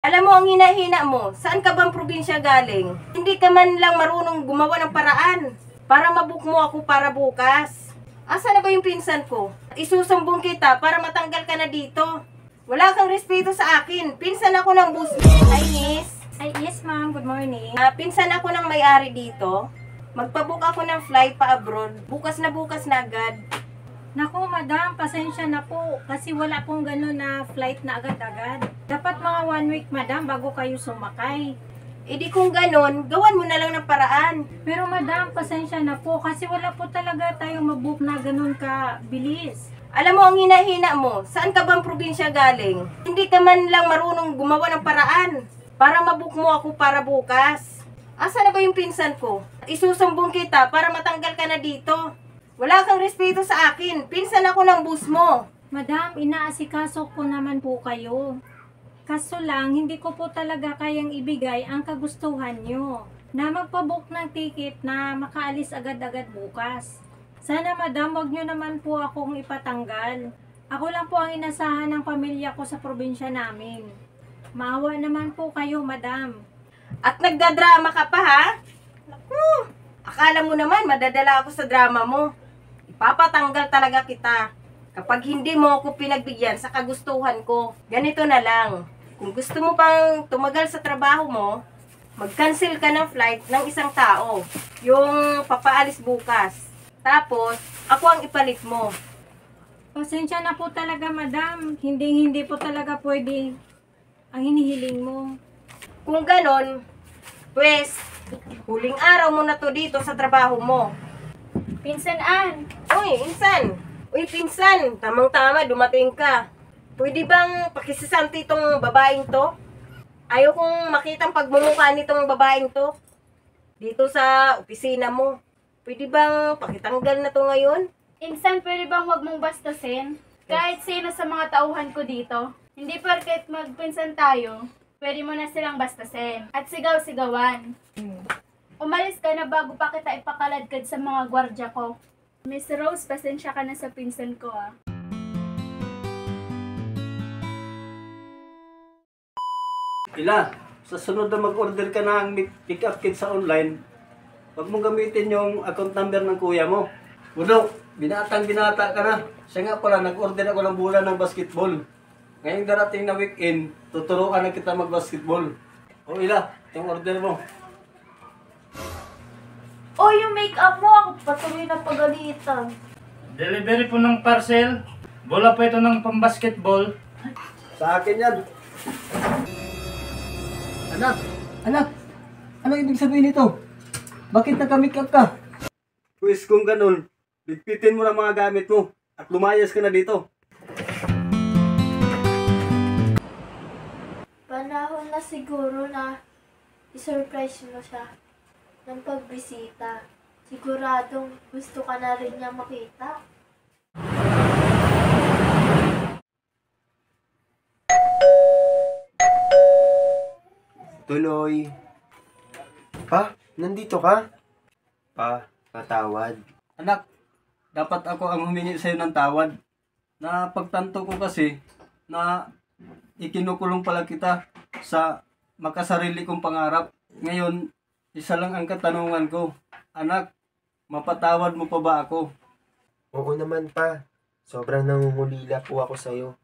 Alam mo ang hina-hina mo, saan ka bang probinsya galing? Hindi ka man lang marunong gumawa ng paraan para mabook mo ako para bukas. Asa na ba yung pinsan ko? Isusumbong kita para matanggal ka na dito. Wala kang respeto sa akin. Pinsan ako ng boss mo. Hi, miss. Ay, yes ma'am. Good morning. Pinsan ako ng may-ari dito. Magpabook ako ng flight pa abroad. Bukas na agad. Naku, madam, pasensya na po. Kasi wala pong gano'n na flight na agad-agad. Dapat mga 1 week, madam, bago kayo sumakay. E di kung ganon, gawan mo na lang ng paraan. Pero madam, pasensya na po. Kasi wala po talaga tayong mabook na gano'n ka-bilis. Alam mo ang hina-hina mo, saan ka bang probinsya galing? Hindi ka man lang marunong gumawa ng paraan para mabook mo ako para bukas. Asa na ba yung pinsan ko? Isusumbong kita para matanggal ka na dito. Wala kang respeto sa akin. Pinsan ako ng boss mo. Madam, inaasikaso ko naman po kayo. Kaso lang, hindi ko po talaga kayang ibigay ang kagustuhan nyo na magpabook ng ticket na makaalis agad-agad bukas. Sana madam, wag nyo naman po akong ipatanggal. Ako lang po ang inasahan ng pamilya ko sa probinsya namin. Maawa naman po kayo, madam. At nagdadrama ka pa, ha? Naku, akala mo naman madadala ako sa drama mo. Ipapatanggal talaga kita kapag hindi mo ako pinagbigyan sa kagustuhan ko. Ganito na lang. Kung gusto mo pang tumagal sa trabaho mo, mag-cancel ka ng flight ng isang tao. Yung papaalis bukas. Tapos, ako ang ipalit mo. Pasensya na po talaga, madam. Hindi po talaga pwede ang hinihiling mo. Kung ganon, pues, huling araw mo na to dito sa trabaho mo. Pinsan Ann, Uy, insan! Uy, pinsan! Tamang-tama, dumating ka. Pwede bang pakisisanti itong babaeng to? Ayaw kong makitang pagmumukha nitong babaeng to. Dito sa opisina mo. Pwede bang pakitanggal na to ngayon? insan pwede bang huwag mong bastusin? Kahit sino sa mga tauhan ko dito. Hindi porket magpinsan tayo, pwede mo na silang bastusin. At sigaw-sigawan. Umalis ka na bago pa kita ipakaladkad sa mga gwardya ko. Miss Rose, pasensya ka na sa pinsan ko ah. Ila, sa sunod na mag-order ka ng pick-up kit sa online, huwag mong gamitin yung account number ng kuya mo. Uno, binatang-binata ka na. Siya nga pala, nag-order ako ng bola ng basketball. Ngayong darating na weekend, tuturuan na kita mag-basketball. O Ila, yung order mo. Oh, yung make-up mo, ako patuloy na pagalitan. Delivery po ng parcel. Bola po ito ng pambasketball. Sa akin yan. Anak, ano ibig sabihin nito? Bakit naka-make up ka? Pues kung ganun, ligpitin mo ng mga gamit mo at lumayas ka na dito. Panahon na siguro na i-surprise mo siya ng pagbisita. Siguradong gusto ka na rin niya makita. Tuloy. Pa, nandito ka? Pa, patawad. Anak, dapat ako ang humingi sa'yo ng tawad. Na pagtanto ko kasi na ikinukulong pala kita sa makasarili kong pangarap. Ngayon, isa lang ang katanungan ko. Anak, mapatawad mo pa ba ako? Oo naman pa. Sobrang nangungulila po ako sa'yo.